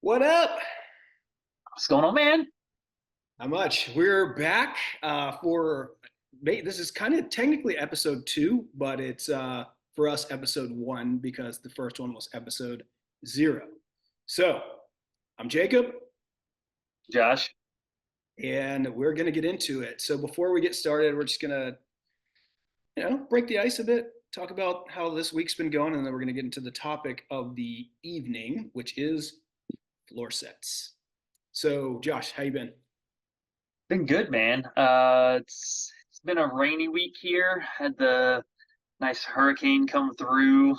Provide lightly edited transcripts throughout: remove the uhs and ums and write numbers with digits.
What up? What's going on, man? How much? We're back for this is kind of technically episode two, but it's for us episode one because the first one was episode zero. So I'm Jacob, Josh. and we're gonna get into it. So before we get started, we're just gonna break the ice a bit, talk about how this week's been going, and then we're gonna get into the topic of the evening, which is floor sets. So Josh, how you been? Been good, man. It's been a rainy week here. Had the nice hurricane come through.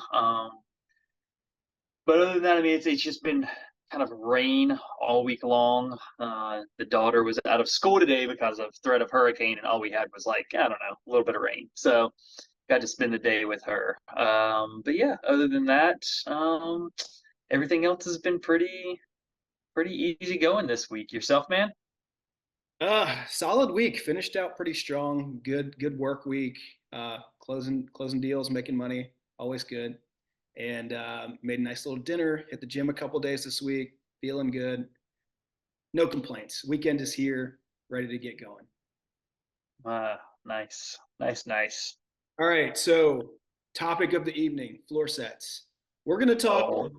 But other than that, I mean, it's just been kind of rain all week long. The daughter was out of school today because of threat of hurricane, and all we had was like, I don't know, a little bit of rain. So got to spend the day with her. But yeah, other than that, everything else has been pretty easy going this week. Yourself, man? Solid week. Finished out pretty strong. Good work week. Closing deals, making money, always good. And made a nice little dinner. Hit the gym a couple days this week. Feeling good. No complaints. Weekend is here, ready to get going. Nice, nice, nice. All right. So, topic of the evening: floor sets. We're gonna talk Oh,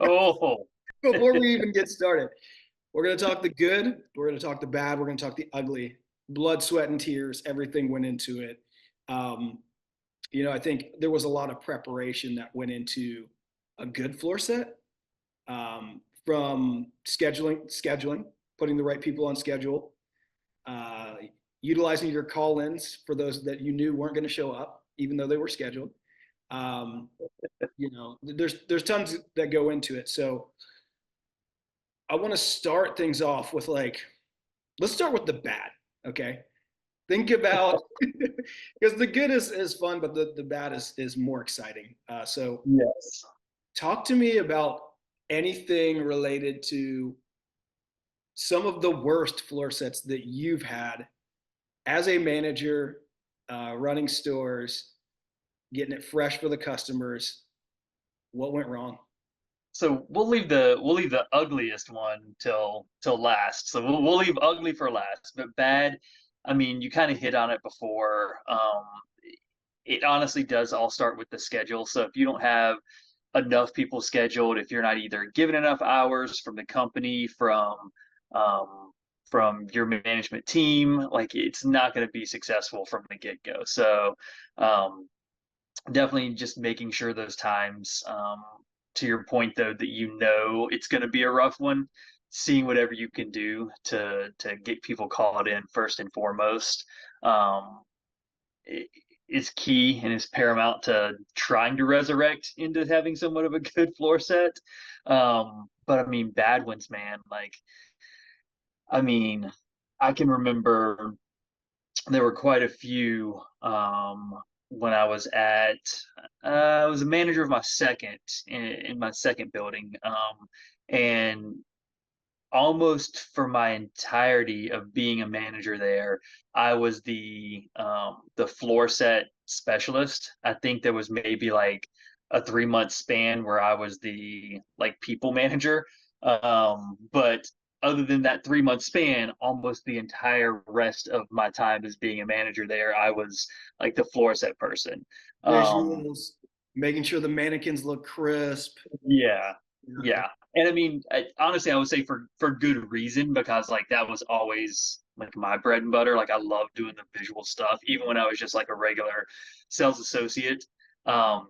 oh, before we even get started. We're gonna talk the good. We're gonna talk the bad. We're gonna talk the ugly. Blood, sweat, and tears. Everything went into it. Um, I think there was a lot of preparation that went into a good floor set, from scheduling, putting the right people on schedule, uh, utilizing your call-ins for those that you knew weren't going to show up, even though they were scheduled. There's tons that go into it. So I want to start things off with let's start with the bad. Okay. Think about because the good is fun, but the bad is more exciting. So yes. talk to me about anything related to some of the worst floor sets that you've had as a manager, running stores, getting it fresh for the customers. What went wrong? So we'll leave the ugliest one till last. So we'll leave ugly for last, but bad. I mean, you kind of hit on it before. It honestly does all start with the schedule. So if you don't have enough people scheduled, if you're not either given enough hours from the company, um, from your management team, like it's not going to be successful from the get go. So um, definitely just making sure those times, to your point though, that it's going to be a rough one, seeing whatever you can do to get people called in first and foremost. um, is key and is paramount to trying to resurrect into having somewhat of a good floor set. But I mean, bad ones, man. Like, I mean, I can remember there were quite a few, when I was a manager of my second in my second building, and almost for my entirety of being a manager there, I was the floor set specialist. I think there was maybe like a 3 month span where I was the like people manager. But other than that 3 month span, almost the entire rest of my time as being a manager there, I was like the floor set person. Um, Visuals, making sure the mannequins look crisp. yeah, Yeah. yeah. And I mean, honestly, I would say for good reason, because like that was always like my bread and butter. Like I love doing the visual stuff, even when I was just like a regular sales associate. Um,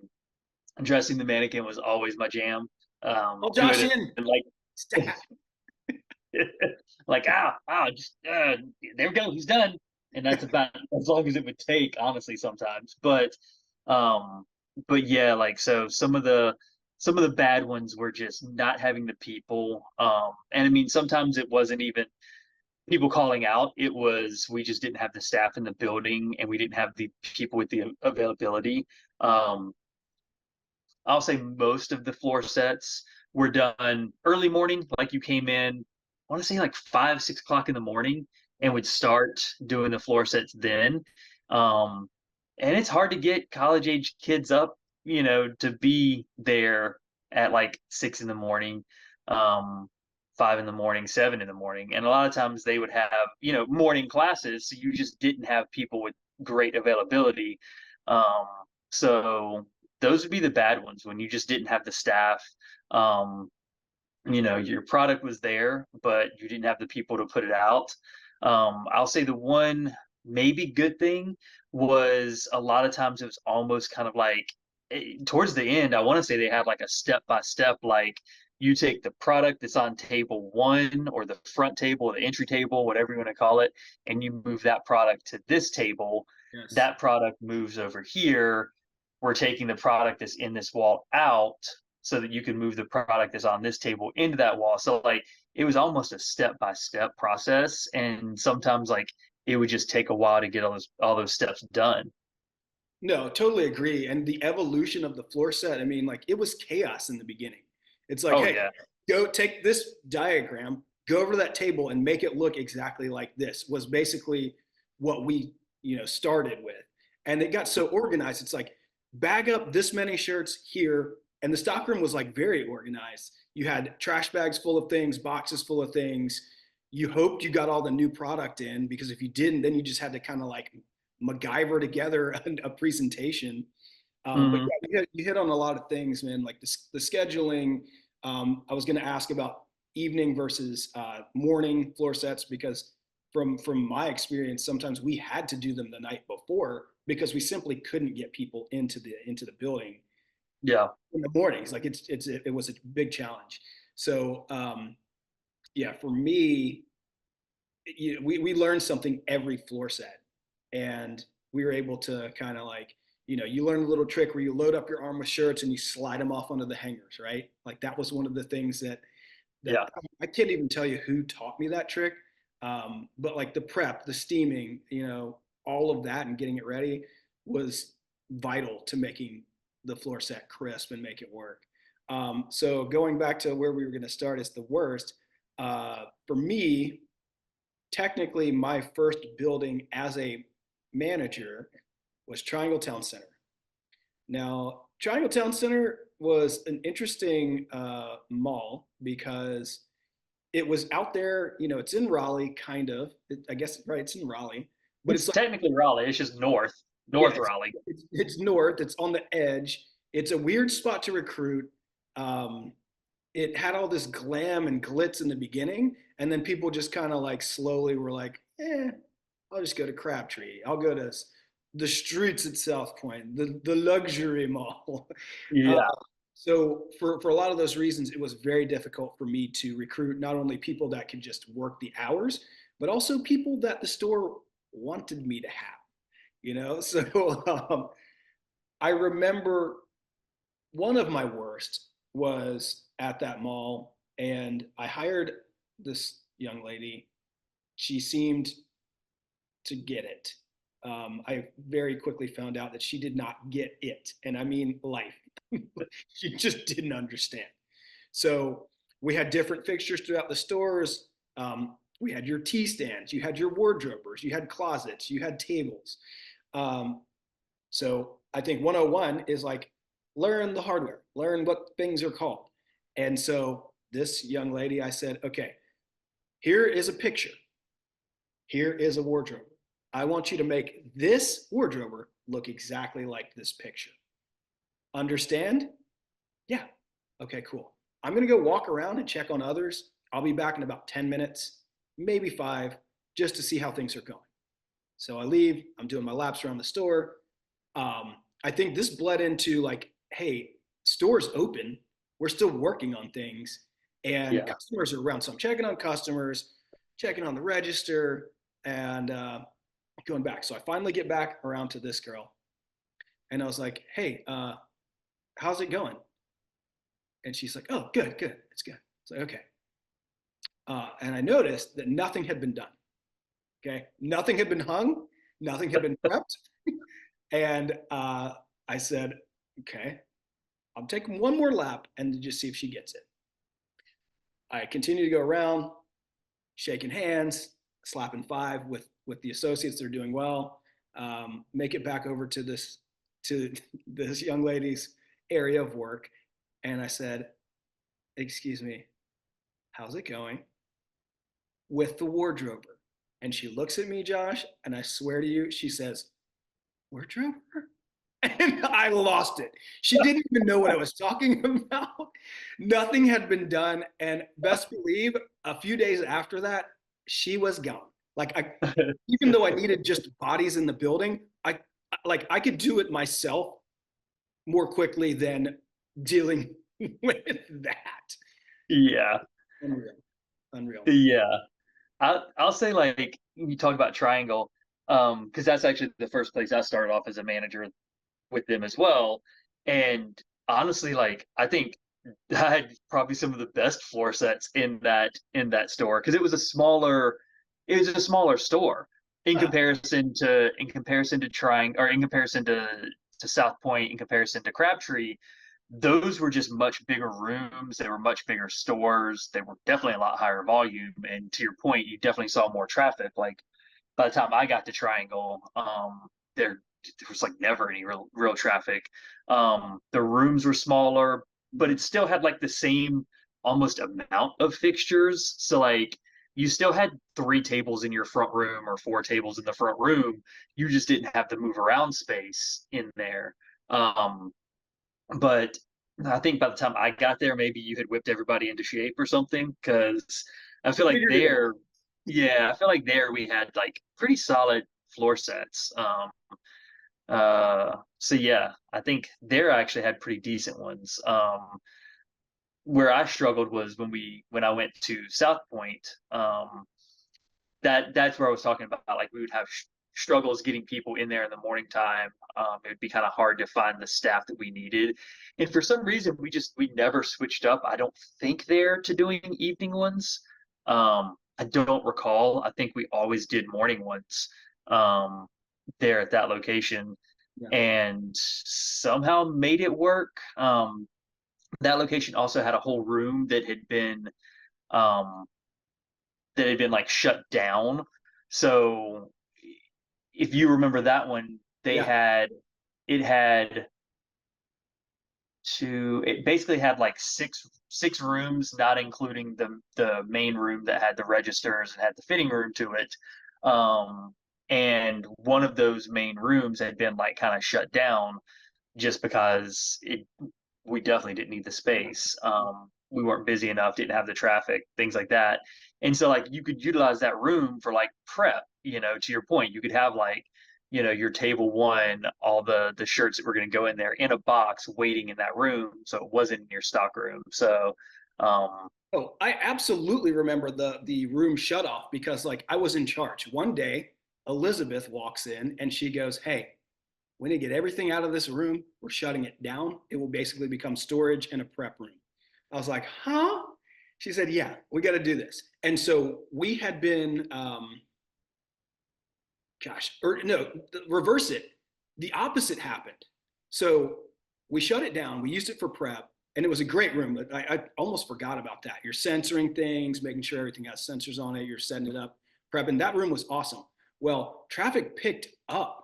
Dressing the mannequin was always my jam. Oh, Do Josh it in. in, like Stat. like just there we go, he's done, and that's about as long as it would take, honestly, sometimes. Um, but yeah, like so some of the bad ones were just not having the people. And I mean, sometimes it wasn't even people calling out; it was we just didn't have the staff in the building, and we didn't have the people with the availability. Um, I'll say most of the floor sets were done early morning, like you came in, I want to say like 5, 6 o'clock in the morning, and would start doing the floor sets then. Um, and it's hard to get college age kids up, to be there at like 6 in the morning, um, 5 in the morning, 7 in the morning. And a lot of times they would have, morning classes. So you just didn't have people with great availability. Um, so those would be the bad ones when you just didn't have the staff. Um, your product was there, but you didn't have the people to put it out. I'll say the one maybe good thing was a lot of times it was almost kind of like towards the end, I want to say they had like a step by step, like you take the product that's on table one or the front table, or the entry table, whatever you want to call it, and you move that product to this table. Yes. That product moves over here. We're taking the product that's in this wall out so that you can move the product that's on this table into that wall. So like it was almost a step by step process, and sometimes like it would just take a while to get all those steps done. No, totally agree. And the evolution of the floor set, I mean, like it was chaos in the beginning. It's like, Oh hey, yeah, go take this diagram, go over to that table and make it look exactly like this was basically what we, started with. And it got so organized. It's like bag up this many shirts here. And the stockroom was like very organized. You had trash bags full of things, boxes full of things. You hoped you got all the new product in because if you didn't, then you just had to kind of like MacGyver together a presentation. But hmm, yeah, you hit on a lot of things, man. Like the scheduling. I was going to ask about evening versus morning floor sets because from my experience, sometimes we had to do them the night before because we simply couldn't get people into the building yeah, in the mornings. Like it was a big challenge. So yeah, for me, we learned something every floor set, and we were able to kind of like you learn a little trick where you load up your arm with shirts and you slide them off onto the hangers, right? Like that was one of the things that yeah, I can't even tell you who taught me that trick. But like the prep, the steaming, all of that and getting it ready was vital to making the floor set crisp and make it work. So going back to where we were going to start is the worst. For me, technically my first building as a manager was Triangle Town Center. Now, Triangle Town Center was an interesting mall because it was out there. It's in Raleigh, kind of. I guess right, it's in Raleigh, but it's it's like technically Raleigh. It's just yeah, North Raleigh. it's north. It's on the edge. It's a weird spot to recruit. Um, it had all this glam and glitz in the beginning, and then people just kind of like slowly were like, I'll just go to Crabtree. I'll go to the streets at South Point, the luxury mall. Uh, Yeah, so for a lot of those reasons, it was very difficult for me to recruit not only people that could just work the hours, but also people that the store wanted me to have. So I remember one of my worst was at that mall, and I hired this young lady. She seemed to get it. I very quickly found out that she did not get it, and I mean life. She just didn't understand. So we had different fixtures throughout the stores. We had your tea stands, you had your wardrobers, you had closets, you had tables. Um, so I think 101 is like learn the hardware, learn what things are called. And so this young lady, I said, okay, here is a picture. Here is a wardrobe. I want you to make this wardrobe look exactly like this picture. Understand? Yeah. Okay, cool. I'm going to go walk around and check on others. I'll be back in about 10 minutes, maybe 5, just to see how things are going. So I leave, I'm doing my laps around the store. I think this bled into like, hey, store's open. We're still working on things and yeah. customers are around. So I'm checking on customers, checking on the register, and going back. So I finally get back around to this girl and I was like, hey, how's it going? And she's like, oh, good, good. It's good. It's like, okay. And I noticed that nothing had been done. Okay. Nothing had been hung, nothing had been prepped. And I said, okay, I'm taking one more lap and just see if she gets it. I continue to go around, shaking hands, slapping 5 with the associates. They're doing well. Make it back over to this young lady's area of work, And I said, "Excuse me, how's it going?" With the wardrober. And she looks at me, Josh, and I swear to you, she says, "Wardrober?" And I lost it. She didn't even know what I was talking about. Nothing had been done. And best believe, a few days after that, she was gone. Like even though I needed just bodies in the building, I could do it myself more quickly than dealing with that. Yeah, Unreal, unreal. yeah. I'll say like you talk about Triangle, because that's actually the first place I started off as a manager with them as well. And honestly, like I think I had probably some of the best floor sets in that store because it was a smaller store in comparison to trying or in comparison to South Point, in comparison to Crabtree. Those were just much bigger rooms. They were much bigger stores. They were definitely a lot higher volume. And to your point, you definitely saw more traffic. Like by the time I got to Triangle, there was like never any real traffic. The rooms were smaller, but it still had like the same almost amount of fixtures. So like you still had three tables in your front room or four tables in the front room. You just didn't have the move around space in there. Um, but I think by the time I got there, maybe you had whipped everybody into shape or something. Because I feel like Figured it out. yeah, I feel like there we had like pretty solid floor sets. So yeah, I think there I actually had pretty decent ones. Where I struggled was when I went to South Point. That's where I was talking about. Like we would have struggles getting people in there in the morning time. It would be kind of hard to find the staff that we needed, and for some reason we never switched up. I don't think there to doing evening ones. I don't recall. I think we always did morning ones there at that location, Yeah. and somehow made it work. That location also had a whole room um, that had been like shut down. So if you remember that one, they Yeah. had it had it basically had like six rooms, not including the main room that had the registers and had the fitting room to it. And one of those main rooms had been like kind of shut down just because we definitely didn't need the space. We weren't busy enough, didn't have the traffic, things like that. And so like you could utilize that room for like prep, to your point, you could have like, your table one, all the shirts that were going to go in there in a box waiting in that room. So it wasn't in your stock room. So, um, Oh, I absolutely remember the room shut off because like I was in charge. One day, Elizabeth walks in and she goes, "Hey, we need to get everything out of this room. We're shutting it down. It will basically become storage and a prep room." I was like, "Huh?" She said, "Yeah, we got to do this." And so we had been, gosh, or no, reverse it. The opposite happened. So we shut it down. We used it for prep, and it was a great room. But I almost forgot about that. You're censoring things, making sure everything has sensors on it. You're setting it up, prepping. That room was awesome. Well, traffic picked up,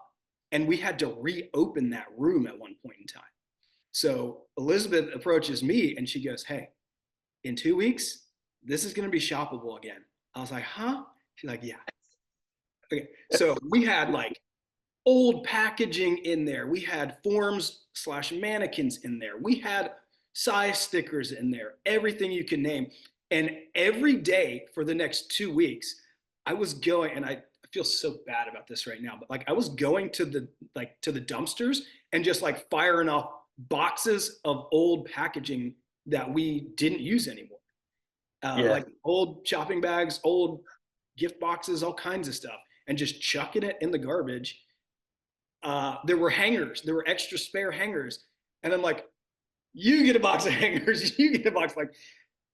and we had to reopen that room at one point in time. So Elizabeth approaches me, and she goes, "Hey, in 2 weeks, this is going to be shoppable again." I was like, "Huh?" She's like, "Yeah." Okay. So we had like old packaging in there. We had forms slash mannequins in there. We had size stickers in there, everything you can name. And every day for the next 2 weeks, I was going, and I feel so bad about this right now, but like I was going to the dumpsters and just like firing off boxes of old packaging that we didn't use anymore. yeah, Like old shopping bags, old gift boxes, all kinds of stuff, and just chucking it in the garbage. There were hangers, there were extra spare hangers, and I'm like, "You get a box of hangers, you get a box." Like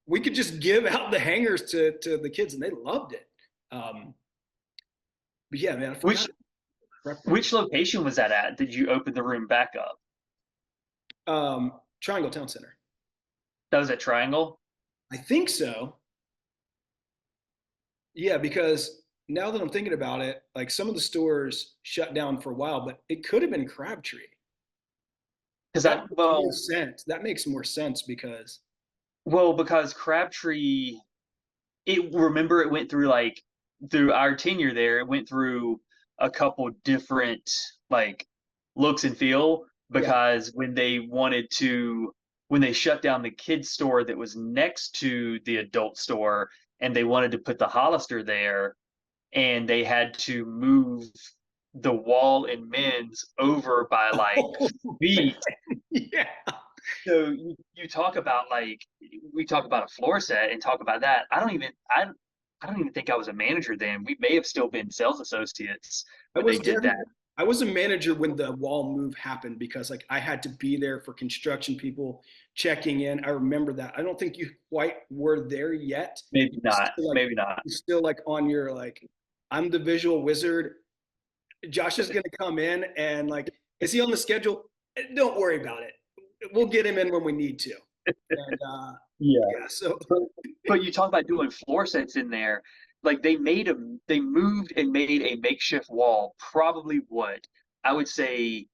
we could just give out the hangers to the kids, and they loved it. Um, but yeah, man, I which forgot prep room. which location was that at? Did you open the room back up? Triangle Town Center. That was at Triangle. I think so. Yeah, because now that I'm thinking about it, like some of the stores shut down for a while, but it could have been Crabtree. because That I makes more sense. That makes more sense because because Crabtree, remember it went through like through our tenure there, it went through a couple different like looks and feel yeah. because when they shut down the kids store that was next to the adult store and they wanted to put the Hollister there and they had to move the wall in men's over by like Oh, feet. yeah. So you talk about like we talk about a floor set and talk about that. I don't even think I was a manager then. We may have still been sales associates I when they was did that. definitely I was a manager when the wall move happened because like I had to be there for construction people checking in. I remember that. I don't think you quite were there yet. Maybe not. Maybe not. You're still like on your like I'm the visual wizard. Josh is gonna come in and like is he on the schedule? Don't worry about it. We'll get him in when we need to. And Yeah. yeah, so But but you talk about doing floor sets in there. Like they moved and made a makeshift wall, probably what I would say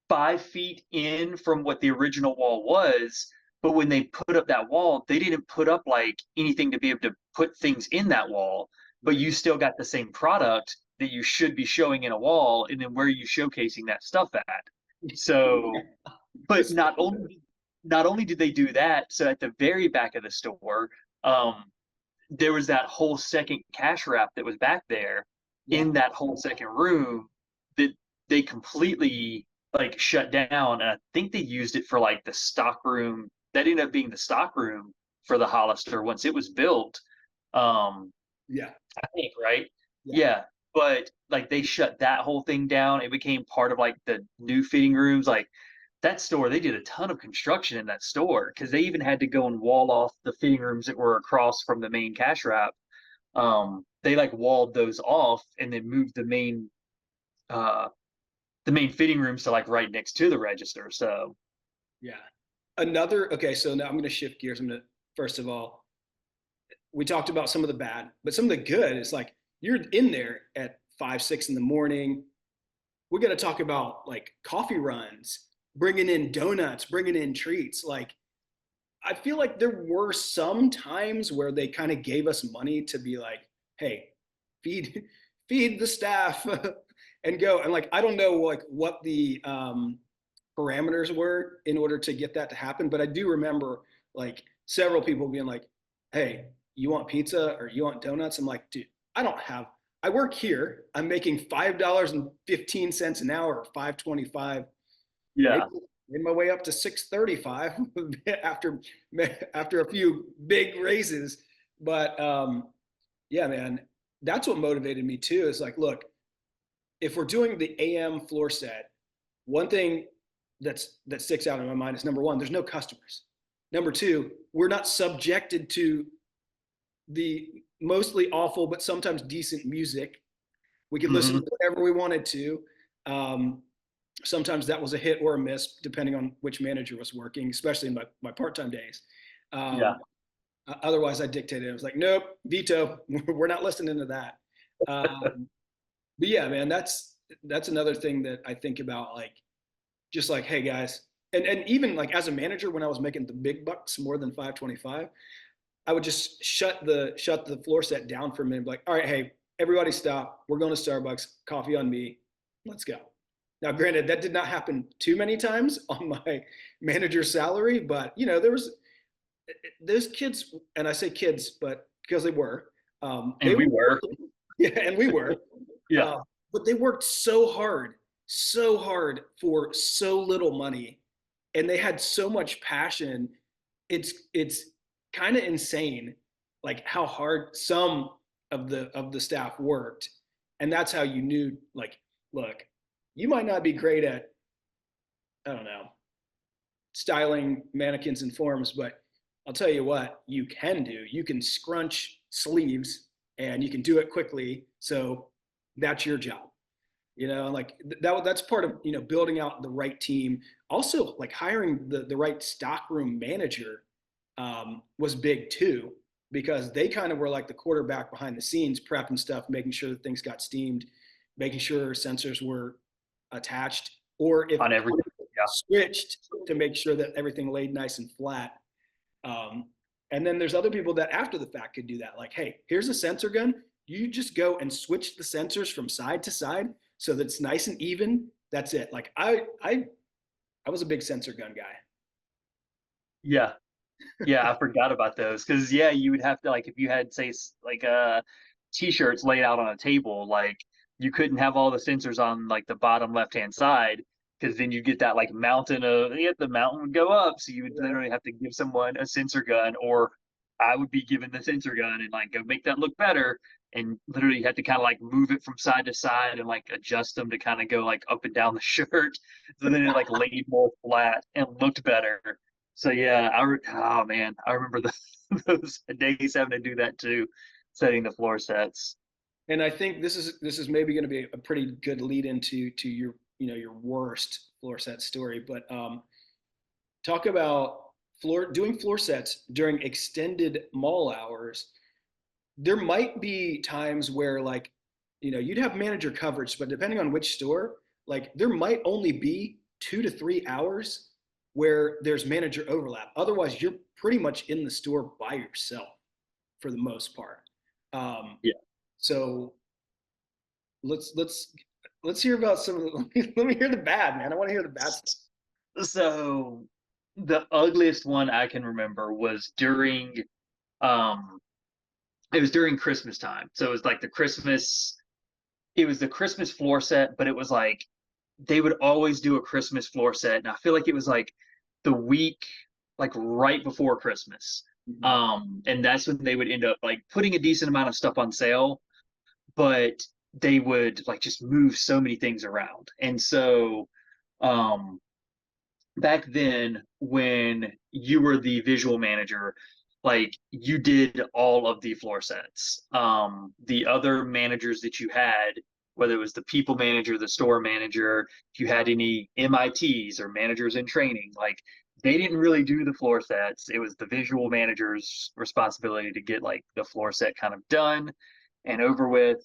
5 feet in from what the original wall was. But when they put up that wall, they didn't put up like anything to be able to put things in that wall. But you still got the same product that you should be showing in a wall, and then where are you showcasing that stuff at? So, but this not only did they do that, so at the very back of the store, um, there was that whole second cash wrap that was back there yeah, in that whole second room that they completely like shut down. And I think they used it for like the stock room. That ended up being the stock room for the Hollister once it was built. Um, yeah, I think, right? yeah. Yeah. But like they shut that whole thing down. It became part of like the new fitting rooms. Like that store, they did a ton of construction in that store because they even had to go and wall off the fitting rooms that were across from the main cash wrap. They like walled those off and then moved uh, the main fitting rooms to like right next to the register. So Yeah. Okay, so now I'm going to shift gears. I'm going to, first of all, we talked about some of the bad, but some of the good is like you're in there at 5, 6 in the morning. We're going to talk about like coffee runs, bringing in donuts, bringing in treats. Like, I feel like there were some times where they kind of gave us money to be like, hey, feed, feed the staff and go. And like, I don't know like what the, parameters were in order to get that to happen. But I do remember like several people being like, "Hey, you want pizza or you want donuts?" I'm like, "Dude, I don't have. I work here. I'm making $5.15 an hour, 5.25. Maybe yeah, made my way up to 6.35 after after a few big raises. But yeah, man, that's what motivated me too. Is like, look, if we're doing the AM floor set, one thing that sticks out in my mind is number one, there's no customers. Number two, we're not subjected to the mostly awful but sometimes decent music. We could listen hmm to whatever we wanted to. Um, Sometimes that was a hit or a miss depending on which manager was working, especially in my part-time days. yeah, Um, Otherwise, I dictated. I was like, nope, veto. We're not listening to that. But yeah, man, that's another thing that I think about. Like, just like, hey guys, and even like as a manager, when I was making the big bucks, more than 5.25, I would just shut the floor set down for a minute, like, all right, hey, everybody stop. We're going to Starbucks. Coffee on me. Let's go. Now, granted, that did not happen too many times on my manager's salary, but you know, there was those kids, and I say kids, but because they were, they and we were were, working, yeah, and we were, yeah, uh, but they worked so hard for so little money, and they had so much passion. It's kind of insane, like how hard some of the staff worked, and that's how you knew, like, look, you might not be great at, I don't know, styling mannequins and forms, but I'll tell you what you can do. You can scrunch sleeves and you can do it quickly. So that's your job. You know, like that's part of, you know, building out the right team. Also, like hiring the right stockroom manager was big too, because they kind of were like the quarterback behind the scenes, prepping stuff, making sure that things got steamed, making sure sensors were attached, or if on everything. switched to make sure that everything laid nice and flat. Um, and then there's other people that after the fact could do that. Like, hey, here's a sensor gun. You just go and switch the sensors from side to side so that it's nice and even. That's it. Like I was a big sensor gun guy. Yeah. Yeah, I forgot about those because yeah, you would have to like if you had say like t-shirts laid out on a table, like you couldn't have all the sensors on like the bottom left hand side because then you get that like mountain of yeah, the mountain would go up, so you would Yeah. literally have to give someone a sensor gun, or I would be given the sensor gun and like go make that look better, and literally you had to kind of like move it from side to side and like adjust them to kind of go like up and down the shirt, so then it like laid more flat and looked better. So yeah, oh man, I remember those days having to do that too, setting the floor sets. And I think this is maybe going to be a pretty good lead into your your worst floor set story. But talk about doing floor sets during extended mall hours. There might be times where like you'd have manager coverage, but depending on which store, like there might only be 2 to 3 hours where there's manager overlap. Otherwise, you're pretty much in the store by yourself for the most part. Um, Yeah. so let's hear about some of the, let me hear the bad, man. I want to hear the bad stuff. So the ugliest one I can remember was during um it was during Christmas time. So it was like it was the Christmas floor set, but it was like they would always do a Christmas floor set, and I feel like it was like the week like right before Christmas. Mhm. And that's when they would end up like putting a decent amount of stuff on sale, but they would like just move so many things around. And so um back then when you were the visual manager, like you did all of the floor sets. The other managers that you had, whether it was the people manager, the store manager, if you had any MITs or managers in training, like they didn't really do the floor sets. It was the visual manager's responsibility to get like the floor set kind of done and over with.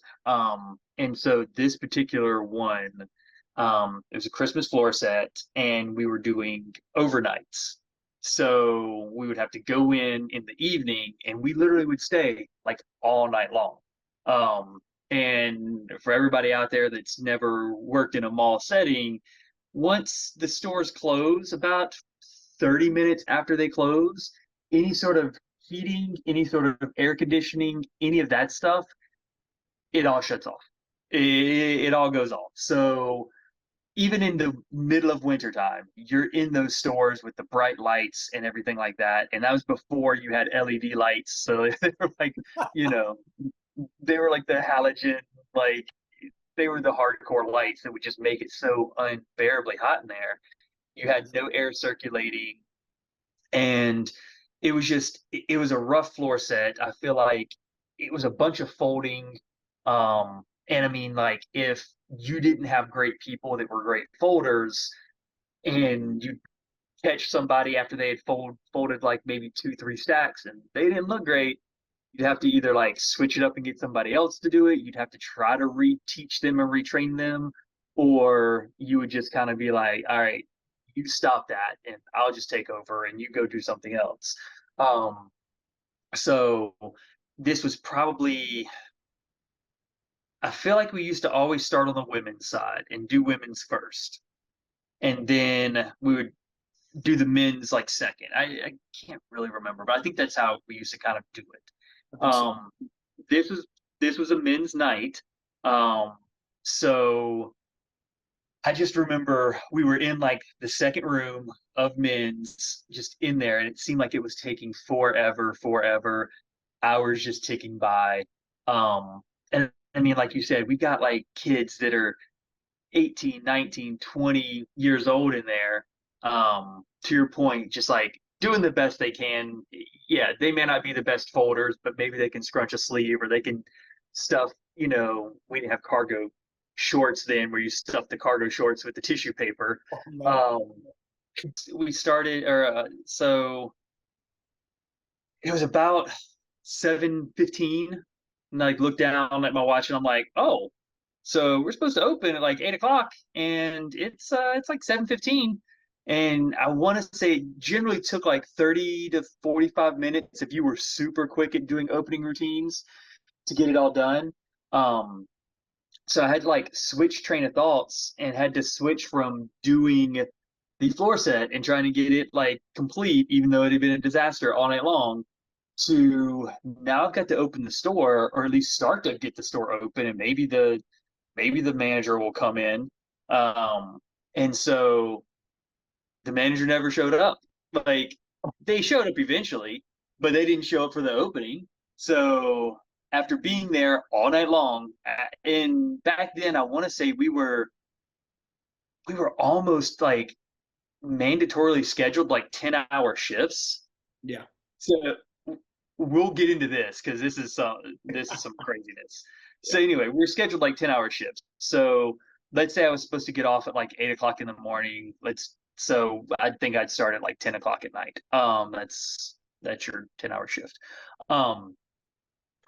And so this particular one, it was a Christmas floor set, and we were doing overnights. So we would have to go in the evening, and we literally would stay like all night long. And for everybody out there that's never worked in a mall setting, once the stores close, about 30 minutes after they close, any sort of heating, any sort of air conditioning, any of that stuff, it all shuts off. It all goes off. So even in the middle of wintertime, you're in those stores with the bright lights and everything like that. And that was before you had LED lights. So they were like, you know, they were like the halogen, like they were the hardcore lights that would just make it so unbearably hot in there. You had no air circulating, and it was a rough floor set. I feel like it was a bunch of folding. And I mean, like if you didn't have great people that were great folders, and you catch somebody after they had folded like maybe two, three stacks and they didn't look great, you'd have to either like switch it up and get somebody else to do it. You'd have to try to reteach them and retrain them, or you would just kind of be like, all right, you stop that and I'll just take over and you go do something else. Um, so this was probably, I feel like we used to always start on the women's side and do women's first. And then we would do the men's like second. I can't really remember, but I think that's how we used to kind of do I it. think so. This was this was a men's night. Um, so I just remember we were in like the second room of men's, just in there, and it seemed like it was taking forever, hours just ticking by. And I mean, like you said, we got like kids that are 18, 19, 20 years old in there. To your point, just like doing the best they can. Yeah, they may not be the best folders, but maybe they can scrunch a sleeve or they can stuff, we didn't have cargo shorts then where you stuff the cargo shorts with the tissue paper. Oh man. Um, we started, or so it was about 7:15, and I like looked down at my watch and I'm like, oh, so we're supposed to open at like 8 o'clock, and it's like 7:15. And I want to say it generally took like 30 to 45 minutes if you were super quick at doing opening routines to get it all done. Um, so I had to like switch train of thoughts and had to switch from doing the floor set and trying to get it like complete, even though it had been a disaster all night long, to now I've got to open the store or at least start to get the store open and maybe the manager will come in. Um, and so the manager never showed up. Like they showed up eventually, but they didn't show up for the opening. So after being there all night long, and back then I want to say we were almost like mandatorily scheduled like 10-hour shifts. Yeah. So we'll get into this because this is some craziness. Yeah. So anyway, we're scheduled like 10-hour shifts. So let's say I was supposed to get off at like 8 o'clock in the morning. So I think I'd start at like 10 o'clock at night. That's your 10-hour shift. Um,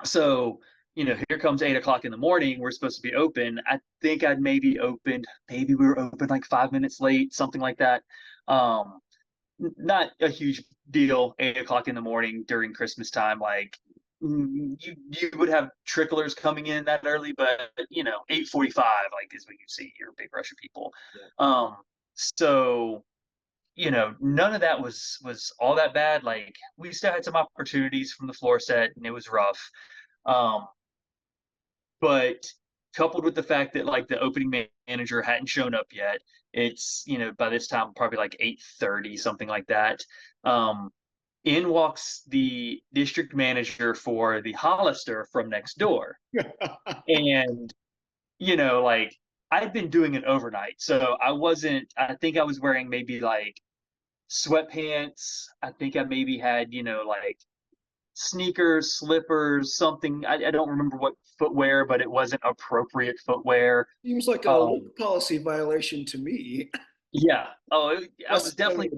so here comes 8 o'clock in the morning. We're supposed to be open. I think I'd maybe we were open like 5 minutes late, something like that. Um, Not a huge deal. 8 o'clock in the morning during Christmas time, like you would have tricklers coming in that early, but 8:45 like is what you see your big rush of people. Yeah. So none of that was all that bad. Like we still had some opportunities from the floor set, and it was rough. Um, but coupled with the fact that like the opening manager hadn't shown up yet, it's by this time probably like 8:30, something like that. um in walks the district manager for the Hollister from next door. And like I'd been doing it overnight, so I think I was wearing maybe like sweatpants. I think I maybe had like sneakers, slippers, something. I don't remember what footwear, but it wasn't appropriate footwear. Seems like a Um, look policy violation to me. yeah. Oh, I was Necessarily.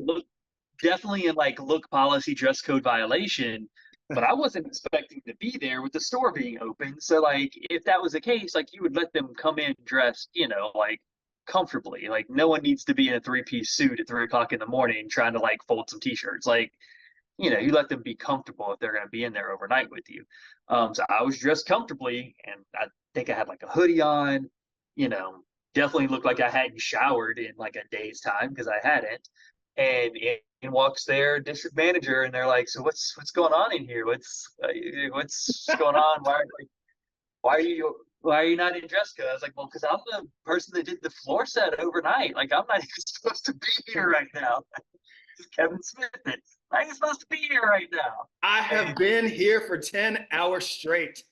definitely in like look policy dress code violation, but I wasn't expecting to be there with the store being open. So like if that was the case, like you would let them come in dressed, like comfortably. Like no one needs to be in a three-piece suit at 3 o'clock in the morning trying to like fold some t-shirts. Like you let them be comfortable if they're going to be in there overnight with you. So I was dressed comfortably, and I think I had like a hoodie on. You know, definitely looked like I hadn't showered in like a day's time because I hadn't. And in walks their district manager, and they're like, "So what's going on in here? What's going on? Why are you not in dress code?" I was like, "Well, because I'm the person that did the floor set overnight. Like I'm not even supposed to be here right now." Kevin Smith. I ain't supposed to be here right now. I have And been here for 10 hours straight.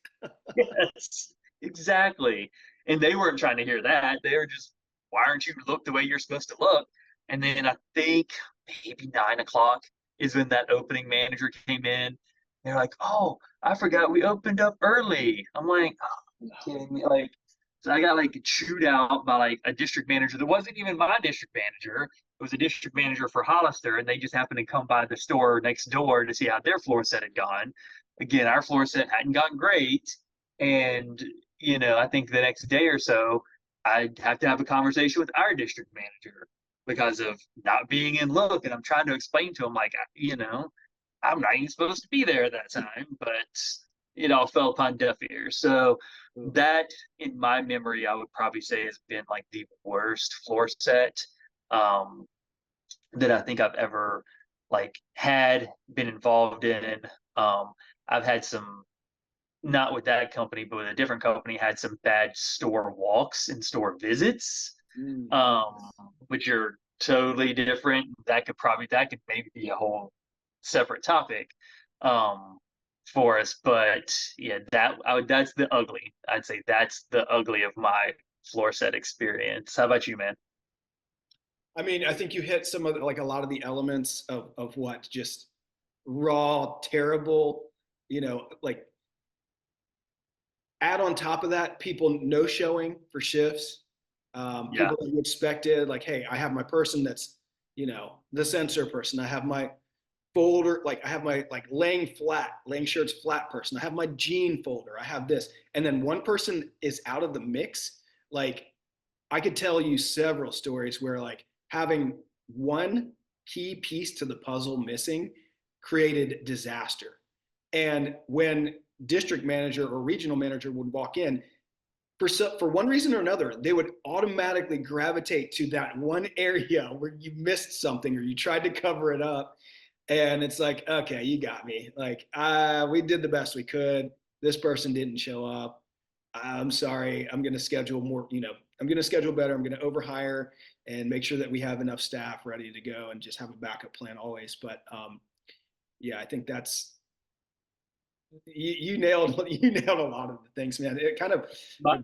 yes, exactly. And they weren't trying to hear that. They were just, why aren't you look the way you're supposed to look? And then I think maybe 9 o'clock is when that opening manager came in. They're like, "Oh, I forgot we opened up early." I'm like, "Oh, are you kidding me?" Like, so I got like chewed out by like a district manager that wasn't even my district manager. It was a district manager for Hollister, and they just happened to come by the store next door to see how their floor set had gone. Again, our floor set hadn't gone great, and I think the next day or so, I'd have to have a conversation with our district manager because of not being in look, and I'm trying to explain to him like, I'm not even supposed to be there at that time, but it all fell upon deaf ears. So that, in my memory, I would probably say has been like the worst floor set um, that I think I've ever like had been involved in. Um, I've had some, not with that company, but with a different company, had some bad store walks and store visits, Mm. um, which are totally different. That could maybe be a whole separate topic um, for us. But yeah, that's the ugly. I'd say that's the ugly of my floor set experience. How about you, man? I mean, I think you hit some of like a lot of the elements of what just raw, terrible, like add on top of that, people no showing for shifts. Yeah, People that you expected, like, hey, I have my person that's, the sensor person. I have my folder, like I have my like laying shirts flat person. I have my jean folder. I have this. And then one person is out of the mix. Like I could tell you several stories where like having one key piece to the puzzle missing created disaster. And when district manager or regional manager would walk in, for one reason or another, they would automatically gravitate to that one area where you missed something or you tried to cover it up. And it's like, okay, you got me. Like, we did the best we could. This person didn't show up. I'm sorry. I'm going to schedule more, I'm going to schedule better. I'm going to overhire and make sure that we have enough staff ready to go and just have a backup plan always. But yeah, I think that's, you nailed you nailed a lot of the things, man. It kind of My,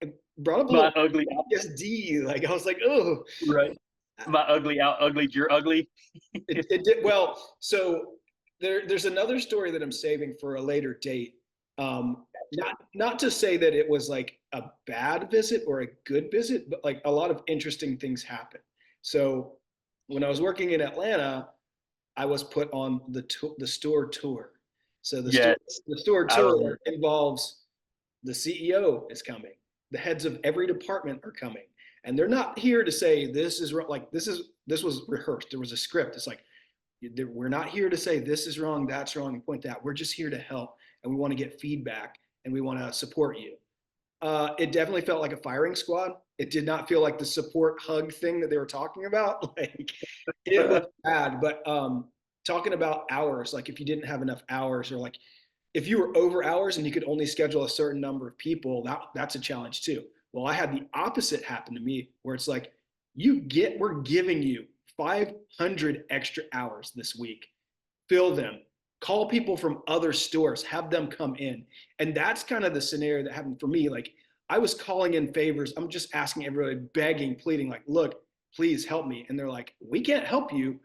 it brought up a my little ugly out, PTSD. Like I was like, oh, right. My ugly out ugly. You're ugly. it did well. So there's another story that I'm saving for a later date. Not to say that it was like a bad visit or a good visit, but like a lot of interesting things happened. So when I was working in Atlanta, I was put on the store tour. So Yes, the store I tour remember. involves the CEO is coming, the heads of every department are coming, and they're not here to say this is like this was rehearsed. There was a script. It's like we're not here to say this is wrong, that's wrong, and point that. We're just here to help, and we want to get feedback, and we want to support you. It definitely felt like a firing squad. It did not feel like the support hug thing that they were talking about. Like it was bad. But talking about hours, like if you didn't have enough hours, or like if you were over hours and you could only schedule a certain number of people, that's a challenge too. Well, I had the opposite happen to me, where it's like we're giving you 500 extra hours this week. Fill them, call people from other stores, have them come in. And that's kind of the scenario that happened for me. Like I was calling in favors. I'm just asking everybody, begging, pleading, like, look, please help me. And they're like, we can't help you.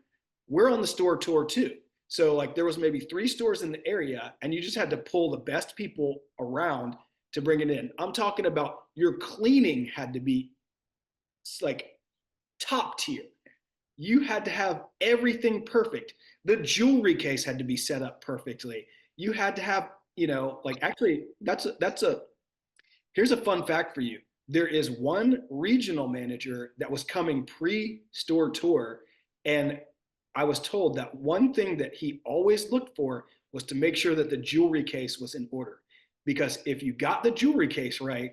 We're on the store tour too. So like there was maybe 3 stores in the area, and you just had to pull the best people around to bring it in. I'm talking about your cleaning had to be like top tier. You had to have everything perfect. The jewelry case had to be set up perfectly. You had to have, like actually that's a here's a fun fact for you. There is one regional manager that was coming pre-store tour, and I was told that one thing that he always looked for was to make sure that the jewelry case was in order. Because if you got the jewelry case right,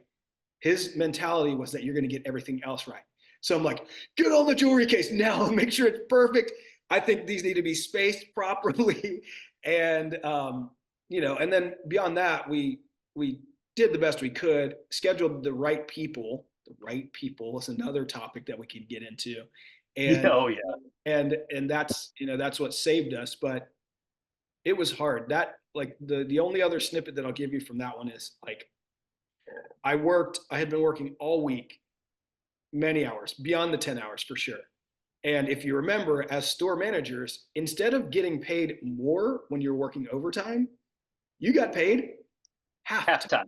his mentality was that you're going to get everything else right. So I'm like, get on the jewelry case now and make sure it's perfect. I think these need to be spaced properly. And, and then beyond that, we did the best we could, scheduled the right people. The right people is another topic that we could get into. Yeah, And, oh yeah. and that's what saved us. But it was hard. That like the only other snippet that I'll give you from that one is like, I had been working all week, many hours, beyond the 10 hours for sure. And if you remember, as store managers, instead of getting paid more when you're working overtime, you got paid half time.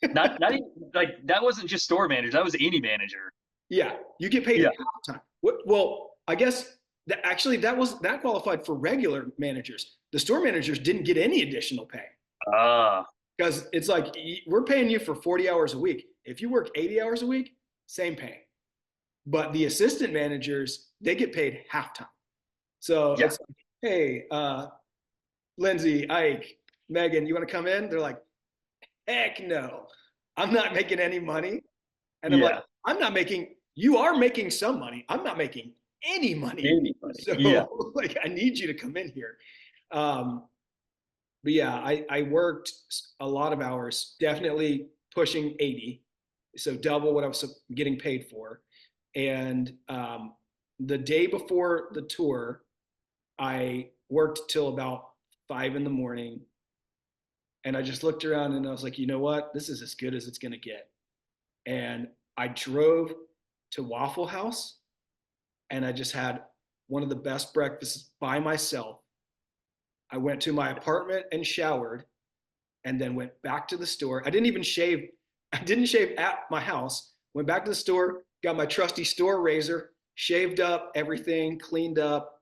Halftime. Not even like that wasn't just store manager. That was any manager. Yeah, you get paid Yeah. half time. Well, I guess that qualified for regular managers. The store managers didn't get any additional pay Ah. because it's like we're paying you for 40 hours a week. If you work 80 hours a week, same pay. But the assistant managers, they get paid halftime. So Yeah. it's like, hey, Lindsay, Ike, Megan, you want to come in? They're like, heck no, I'm not making any money. And I'm like, Yeah. you are making some money. I'm not making any money. Anybody. Yeah. So like, I need you to come in here. Um, but yeah, I worked a lot of hours, definitely pushing 80. So double what I was getting paid for. And the day before the tour, I worked till about 5 in the morning. And I just looked around and I was like, you know what? This is as good as it's going to get. And I drove to Waffle House, and I just had one of the best breakfasts by myself. I went to my apartment and showered, and then went back to the store. I didn't even shave. I didn't shave at my house. Went back to the store, got my trusty store razor, shaved up everything, cleaned up,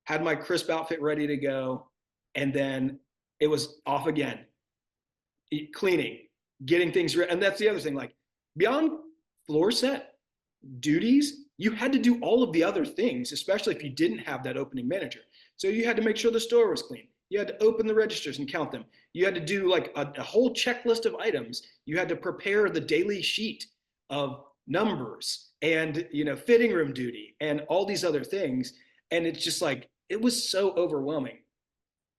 had my crisp outfit ready to go, and then it was off again. Cleaning, getting things ready. And that's the other thing. Like beyond floor set duties, you had to do all of the other things, especially if you didn't have that opening manager. So you had to make sure the store was clean. You had to open the registers and count them. You had to do like a whole checklist of items. You had to prepare the daily sheet of numbers and, fitting room duty and all these other things. And it's just like, it was so overwhelming.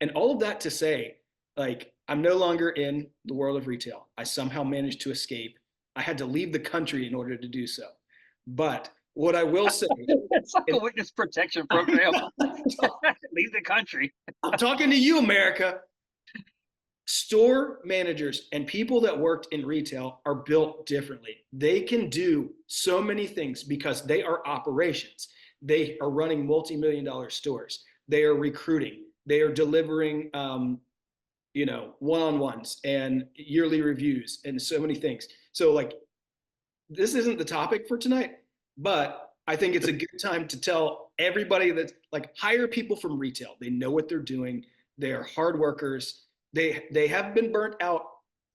And all of that to say, like, I'm no longer in the world of retail. I somehow managed to escape. I had to leave the country in order to do so. But what I will say, It's like a and witness protection program. Leave the country. I'm talking to you, America. Store managers and people that worked in retail are built differently. They can do so many things because they are operations. They are running multi-million-dollar stores. They are recruiting. They are delivering, one-on-ones and yearly reviews and so many things. So like, this isn't the topic for tonight, but I think it's a good time to tell everybody that like hire people from retail. They know what they're doing. They are hard workers. They have been burnt out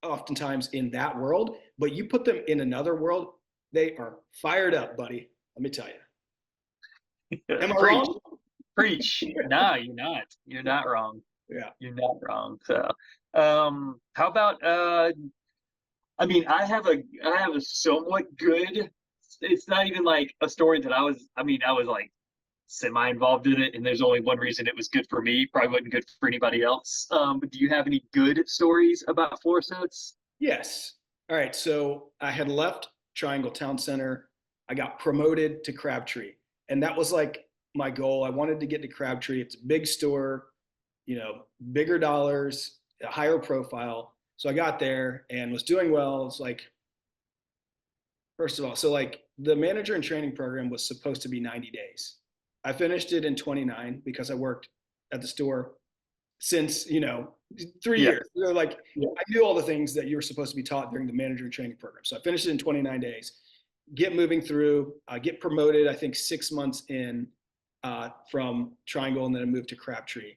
oftentimes in that world, but you put them in another world, they are fired up, buddy. Let me tell you. Am I Preach, wrong? preach. No, you're not. You're not wrong. Yeah. You're not wrong. So, how about I mean, I have a somewhat good. It's not even like a story that I was. I mean, I was like semi involved in it, and there's only one reason it was good for me. Probably wasn't good for anybody else. But do you have any good stories about floor sets? Yes. All right. So I had left Triangle Town Center. I got promoted to Crabtree. And that was like my goal. I wanted to get to Crabtree. It's a big store, bigger dollars, a higher profile. So I got there and was doing well. It's like, first of all, so like the manager and training program was supposed to be 90 days. I finished it in 29 because I worked at the store since 3 Yeah, years. So like yeah, I knew all the things that you were supposed to be taught during the manager and training program. So I finished it in 29 days. Get moving through, get promoted. I think 6 months in from Triangle, and then I moved to Crabtree.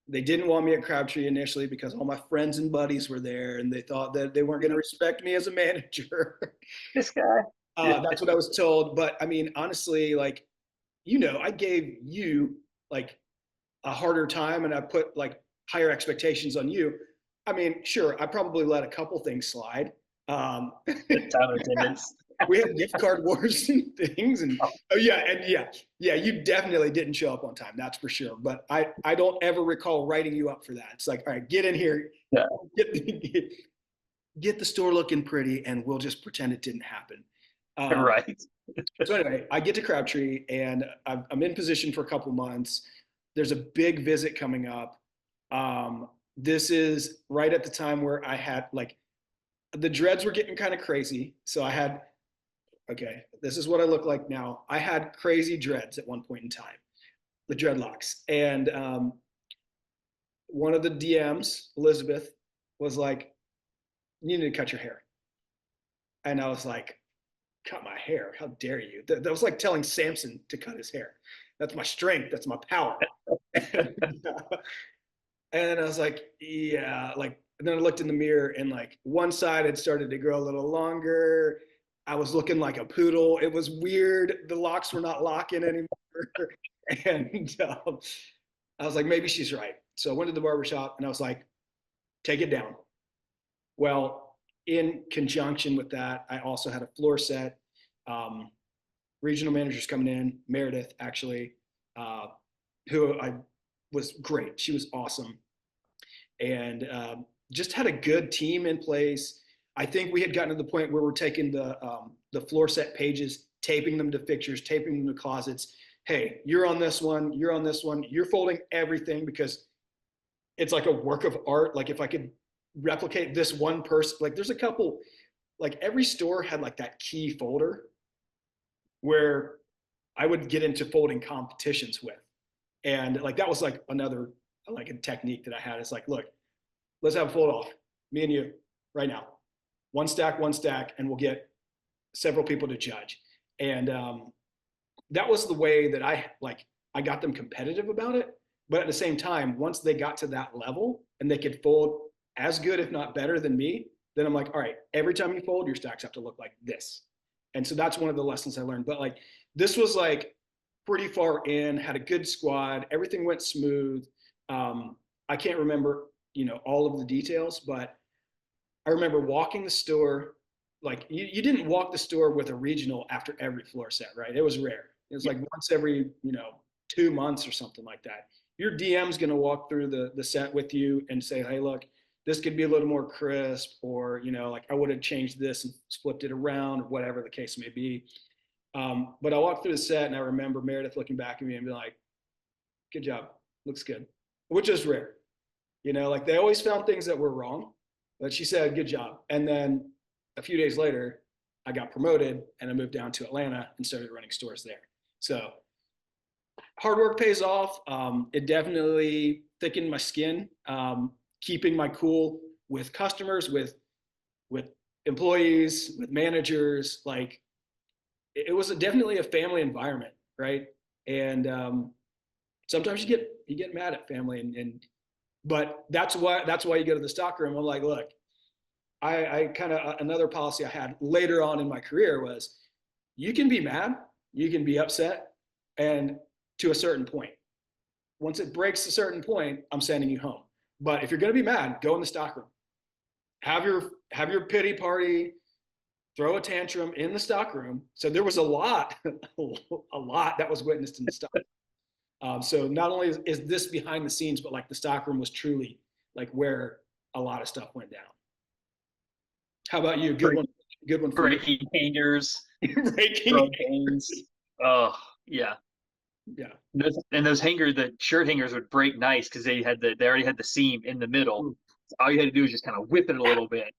They didn't want me at Crabtree initially because all my friends and buddies were there, and they thought that they weren't going to respect me as a manager. this guy. Yeah, That's what I was told. But I mean, honestly, like, I gave you like a harder time and I put like higher expectations on you. I mean, sure, I probably let a couple things slide. Um, time and attendance. we had gift card wars and things, and oh yeah, and yeah, you definitely didn't show up on time. That's for sure. But I don't ever recall writing you up for that. It's like, all right, get in here, Yeah, get, get the store looking pretty, and we'll just pretend it didn't happen. Um, right. so anyway, I get to Crabtree and I'm in position for a couple months. There's a big visit coming up. This is right at the time where I had like the dreads were getting kind of crazy. So I had, okay, this is what I look like now. I had crazy dreads at one point in time, the dreadlocks. And one of the DMs, Elizabeth, was like, you need to cut your hair. And I was like, cut my hair. How dare you? That was like telling Samson to cut his hair. That's my strength. That's my power. And I was like, yeah, like, and then I looked in the mirror and like one side had started to grow a little longer. I was looking like a poodle. It was weird. The locks were not locking anymore. And I was like, maybe she's right. So I went to the barbershop and I was like, take it down. Well, in conjunction with that, I also had a floor set. Um, Regional managers coming in, Meredith actually, uh, who I was great. She was awesome, and just had a good team in place. I think we had gotten to the point where we're taking the floor set pages, taping them to fixtures, taping them to closets. Hey, you're on this one. You're on this one. You're folding everything because it's like a work of art. Like if I could replicate this one person, like there's a couple, like every store had like that key folder where I would get into folding competitions with. And like that was like another like a technique that I had. It's like, look, let's have a fold off, me and you, right now. One stack, and we'll get several people to judge. And that was the way that I got them competitive about it. But at the same time, once they got to that level and they could fold as good, if not better than me, then I'm like, all right, every time you fold, your stacks have to look like this. And so that's one of the lessons I learned. But like this was like pretty far in, had a good squad, everything went smooth. I can't remember, all of the details, but I remember walking the store. Like you didn't walk the store with a regional after every floor set, right? It was rare. It was Yeah. like once every, 2 months or something like that. Your DM's going to walk through the set with you and say, hey, look, this could be a little more crisp, or, like I would have changed this and flipped it around, or whatever the case may be. But I walked through the set and I remember Meredith looking back at me and being like, good job, looks good, which is rare. Like they always found things that were wrong, but she said, good job. And then a few days later, I got promoted and I moved down to Atlanta and started running stores there. So hard work pays off. It definitely thickened my skin, keeping my cool with customers, with employees, with managers. Like it was definitely a family environment, right? And sometimes you get mad at family, and but that's why you go to the stock room. I'm like, look, I kind of, another policy I had later on in my career was, you can be mad, you can be upset, and to a certain point. Once it breaks a certain point, I'm sending you home. But if you're going to be mad, go in the stock room, have your pity party, throw a tantrum in the stock room. So there was a lot, a lot that was witnessed in the stock. So not only is this behind the scenes, but like the stock room was truly like where a lot of stuff went down. How about you? Good Break, one. Good one for you. breaking hangers, Breaking. throwing chains. Oh yeah. Yeah. Those hangers, the shirt hangers would break nice because they already had the seam in the middle. Ooh, So all you had to do was just kind of whip it a little bit and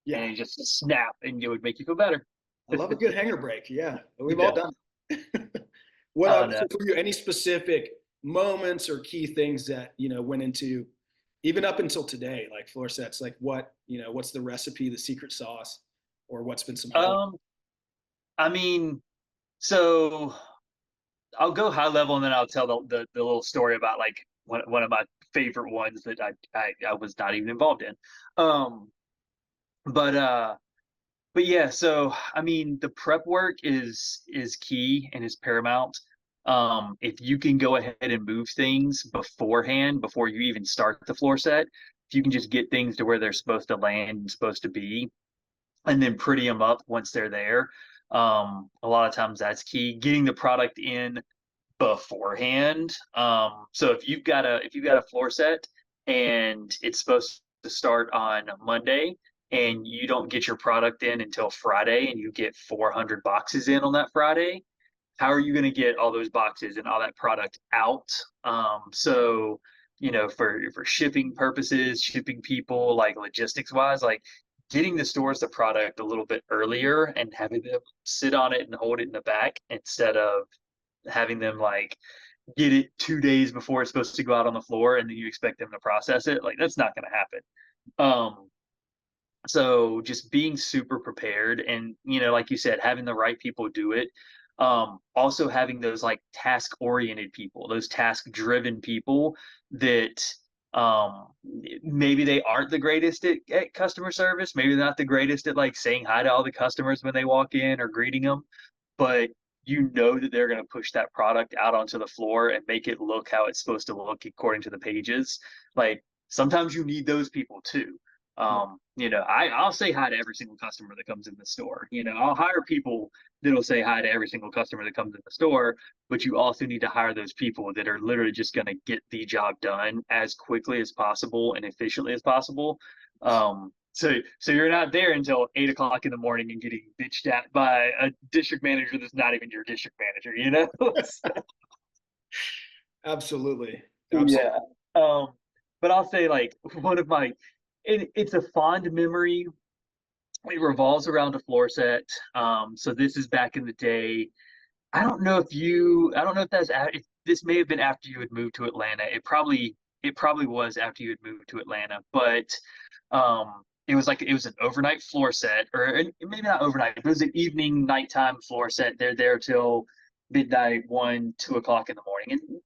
yeah. it just snap and it would make you feel better. I love a good hanger break. Yeah. We've all Yeah. done it. What Oh no. so for you, any specific moments or key things that, went into, even up until today, like floor sets, like what's the recipe, the secret sauce, or what's been some highlights? Um, I mean, so I'll go high level and then I'll tell the little story about like one of my favorite ones that I was not even involved in. Um, but uh, but yeah, so I mean, the prep work is key and is paramount. If you can go ahead and move things beforehand, before you even start the floor set, if you can just get things to where they're supposed to land and supposed to be, and then pretty them up once they're there. A lot of times that's key. Getting the product in beforehand. So if you've got a floor set and it's supposed to start on Monday and you don't get your product in until Friday and you get 400 boxes in on that Friday, how are you going to get all those boxes and all that product out? So for shipping purposes, shipping people, like logistics wise, like getting the stores the product a little bit earlier and having them sit on it and hold it in the back instead of having them like get it 2 days before it's supposed to go out on the floor and then you expect them to process it, like that's not going to happen. Um so just being super prepared and like you said, having the right people do it. Also having those like task oriented people, those task driven people that um maybe they aren't the greatest at customer service, maybe they're not the greatest at like saying hi to all the customers when they walk in or greeting them, but that they're going to push that product out onto the floor and make it look how it's supposed to look according to the pages. Like sometimes you need those people too. I'll say hi to every single customer that comes in the store. I'll hire people that'll say hi to every single customer that comes in the store, but you also need to hire those people that are literally just going to get the job done as quickly as possible and efficiently as possible. So you're not there until 8 o'clock in the morning and getting bitched at by a district manager that's not even your district manager. Absolutely. Absolutely. Yeah. Um, but I'll say like one of my it's a fond memory. It revolves around a floor set. So this is back in the day. I don't know if if this may have been after you had moved to Atlanta. It probably was after you had moved to Atlanta, but it was an overnight floor set, or maybe not overnight, but it was an evening, nighttime floor set. They're there till midnight, 1, 2 o'clock in the morning. And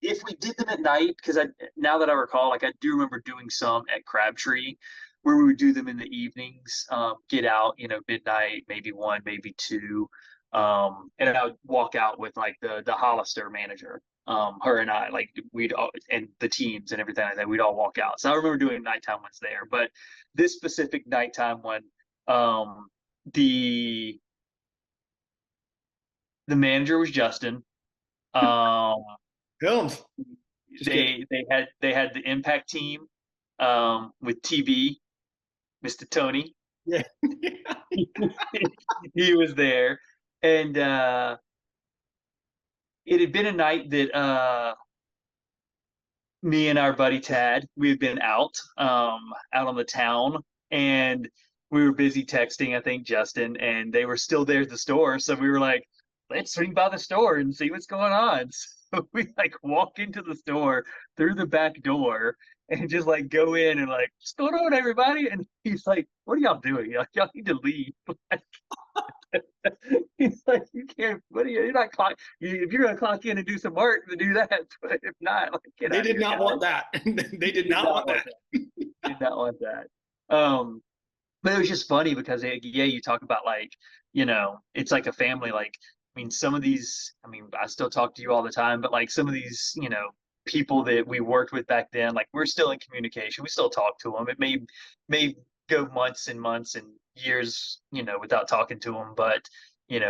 if we did them at night, because now that I recall, like I do remember doing some at Crabtree, where we would do them in the evenings, get out, midnight, maybe 1, maybe 2. And I would walk out with like the Hollister manager. Her and I, like we'd all, and the teams and everything like that, we'd all walk out. So I remember doing nighttime ones there. But this specific nighttime one, um, the the manager was Justin. Um, Films. Just kidding. they had the Impact team, with TB, Mr. Tony. Yeah. He was there, and it had been a night that me and our buddy Tad, we had been out on the town, and we were busy texting, I think, Justin, and they were still there at the store. So we were like, let's swing by the store and see what's going on. So we like walk into the store through the back door and just like go in and like, what's going on, everybody? And he's like, what are y'all doing? Y'all need to leave. He's like, you can't, what are you, you're not clock, if you're gonna clock in and do some work, then do that. But if not, like, get They out of did here, not guys. want that. They did Did not not want want that. that. Did not want that. But it was just funny because yeah, you talk about like, it's like a family. Like, I mean, some of these, I mean, I still talk to you all the time, but like some of these, people that we worked with back then, like we're still in communication. We still talk to them. It may go months and months and years, without talking to them, but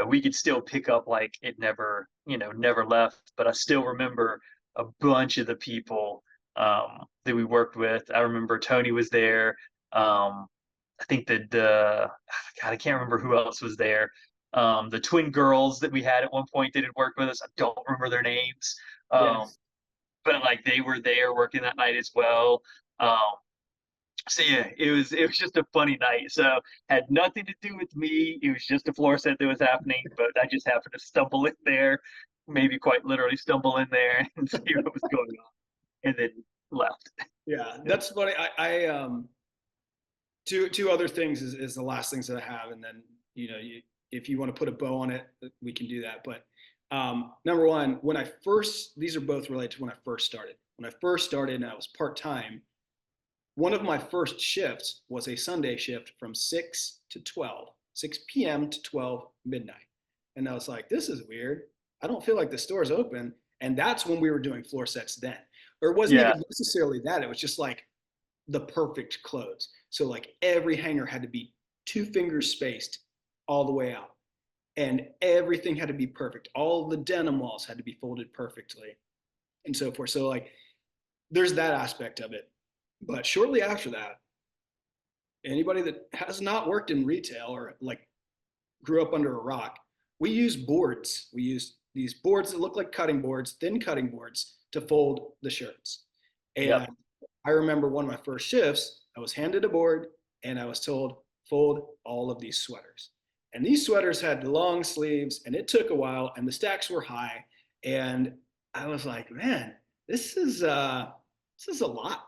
we could still pick up like it never left. But I still remember a bunch of the people that we worked with. I remember Tony was there. I think that God, I can't remember who else was there. The twin girls that we had at one point that had worked with us, I don't remember their names. Um, Yes. but like they were there working that night as well. Um, so yeah, it was just a funny night. So had nothing to do with me. It was just a floor set that was happening, but I just happened to stumble in there, maybe quite literally stumble in there and see what was going on, and then left. Yeah, that's funny. Two other things is the last things that I have, and then if you want to put a bow on it, we can do that. But number one, when I first, these are both related to when I first started. When I first started and I was part time, one of my first shifts was a Sunday shift from 6 p.m. to 12 midnight, and I was like, this is weird. I don't feel like the store's open, and that's when we were doing floor sets then. Or it wasn't Yeah, even necessarily that. It was just like the perfect close. So like every hanger had to be 2 fingers spaced all the way out. And everything had to be perfect. All the denim walls had to be folded perfectly and so forth. So like there's that aspect of it. But shortly after that, anybody that has not worked in retail or like grew up under a rock, we use boards. We use these boards that look like cutting boards, thin cutting boards to fold the shirts. yep, And I remember one of my first shifts, I was handed a board and I was told, fold all of these sweaters. And these sweaters had long sleeves and it took a while and the stacks were high. And I was like, man, this is a lot.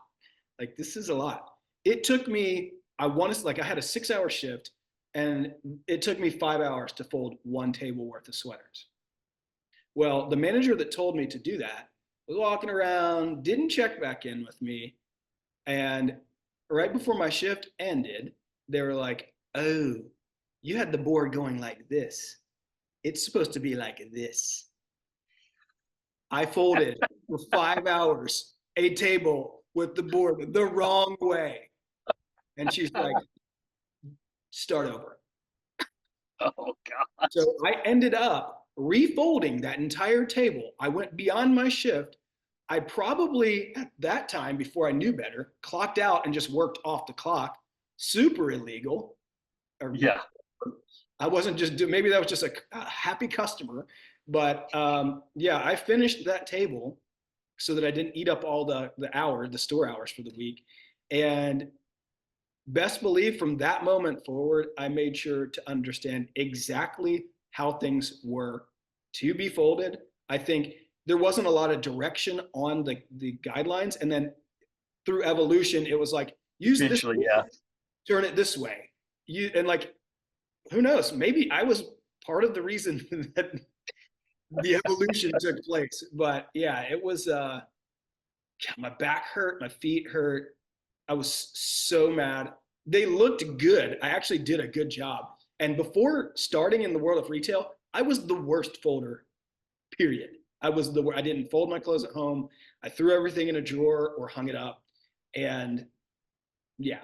Like this is a lot. It took me, I want to like I had a 6 hour shift and it took me 5 hours to fold one table worth of sweaters. Well, the manager that told me to do that was walking around, didn't check back in with me, and right before my shift ended, they were like, oh, you had the board going like this. It's supposed to be like this. I folded for 5 hours a table with the board the wrong way. And she's like, start over. oh god, So I ended up refolding that entire table. I went beyond my shift. I probably, at that time, before I knew better, clocked out and just worked off the clock. Super illegal. yeah, I wasn't just doing, maybe that was just a happy customer. But yeah, I finished that table so that I didn't eat up all the store hours for the week. And best believe from that moment forward, I made sure to understand exactly how things were to be folded. I think there wasn't a lot of direction on the guidelines. And then through evolution, it was like, use this, eventually, yeah. turn it this way. And like, who knows? Maybe I was part of the reason that the evolution took place. But yeah, it was, my back hurt, my feet hurt. I was so mad. They looked good. I actually did a good job. And before starting in the world of retail, I was the worst folder, period. I didn't fold my clothes at home. I threw everything in a drawer or hung it up. And yeah,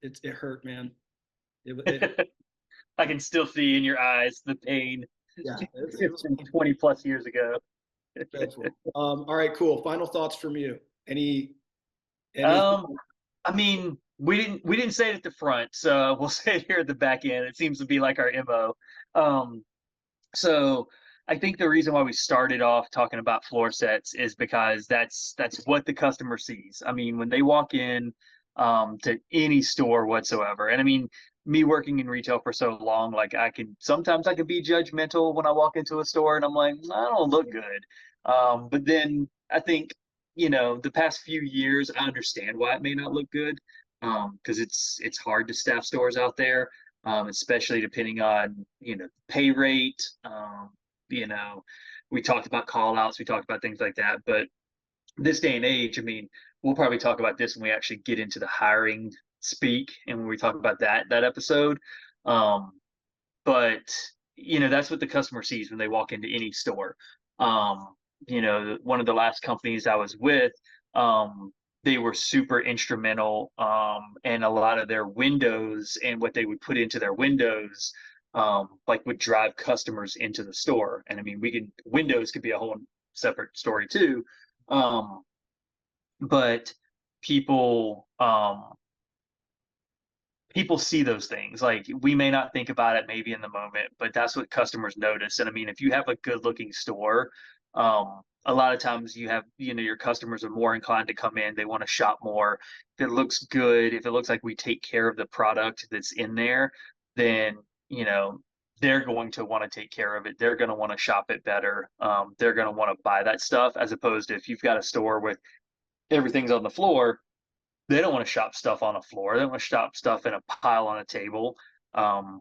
it hurt, man. It I can still see in your eyes the pain. yeah, it It's was been 20 plus years ago. painful. All right, cool. Final thoughts from you. Anything? Um, I mean, we didn't say it at the front, so we'll say it here at the back end. It seems to be like our MO. Um, So I think the reason why we started off talking about floor sets is because that's what the customer sees. I mean, when they walk in to any store whatsoever, and I mean, me working in retail for so long, like I can be judgmental when I walk into a store and I'm like, I don't look good. But then I think, the past few years, I understand why it may not look good, because it's hard to staff stores out there, especially depending on pay rate. You know, we talked about call outs, we talked about things like that. But this day and age, I mean, we'll probably talk about this when we actually get into the hiring speak and when we talk about that episode. Um, but that's what the customer sees when they walk into any store. um One of the last companies I was with, um they were super instrumental, and a lot of their windows and what they would put into their windows, like, would drive customers into the store. And I mean, windows could be a whole separate story too. Um but people people see those things. Like, we may not think about it maybe in the moment, but that's what customers notice. And I mean, if you have a good looking store, a lot of times your customers are more inclined to come in. They want to shop more. If it looks good, if it looks like we take care of the product that's in there, then, you know, they're going to want to take care of it. They're going to want to shop it better. They're going to want to buy that stuff, as opposed to if you've got a store with everything's on the floor. They don't want to shop stuff on a floor. They want to shop stuff in a pile on a table. Um,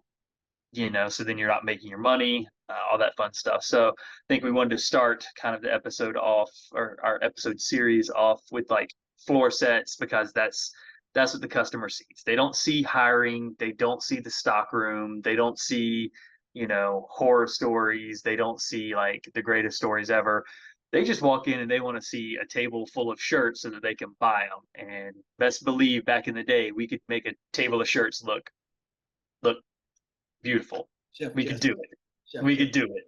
so then you're not making your money, all that fun stuff. So I think we wanted to start kind of the episode off, or our episode series off, with like floor sets, because that's what the customer sees. They don't see hiring. They don't see the stock room. They don't see, horror stories. They don't see like the greatest stories ever. They just walk in and they want to see a table full of shirts so that they can buy them. And best believe, back in the day, we could make a table of shirts look beautiful. Chef We could Kiss. do it. Chef We Kiss. could do it.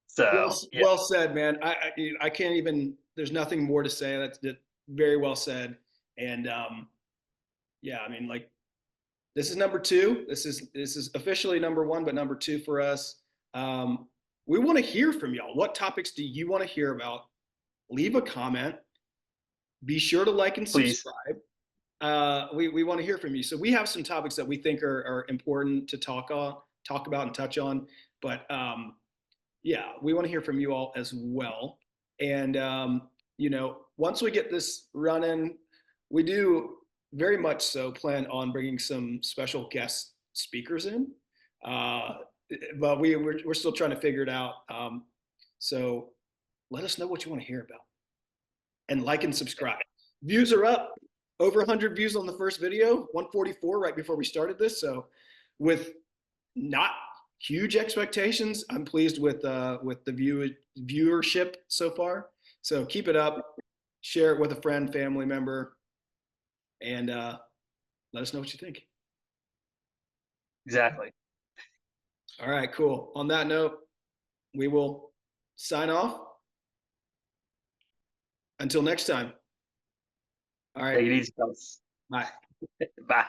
So yeah, Well said, man. I can't even. There's nothing more to say. That's very well said. And yeah, I mean, like, this is number two. This is officially number one, but number two for us. Um, we want to hear from y'all. What topics do you want to hear about? Leave a comment. Be sure to like and please. subscribe. We want to hear from you. So we have some topics that we think are important to talk about and touch on. But yeah, we want to hear from you all as well. And once we get this running, we do very much so plan on bringing some special guest speakers in. Uh, but we're still trying to figure it out. So let us know what you want to hear about, and like and subscribe. Views are up, over 100 views on the first video, 144 right before we started this. So with not huge expectations, I'm pleased with the viewership so far. So keep it up, share it with a friend, family member, and let us know what you think. Exactly. All right, cool. On that note, we will sign off. Until next time. All right. Take it easy, fellas. Bye. Bye.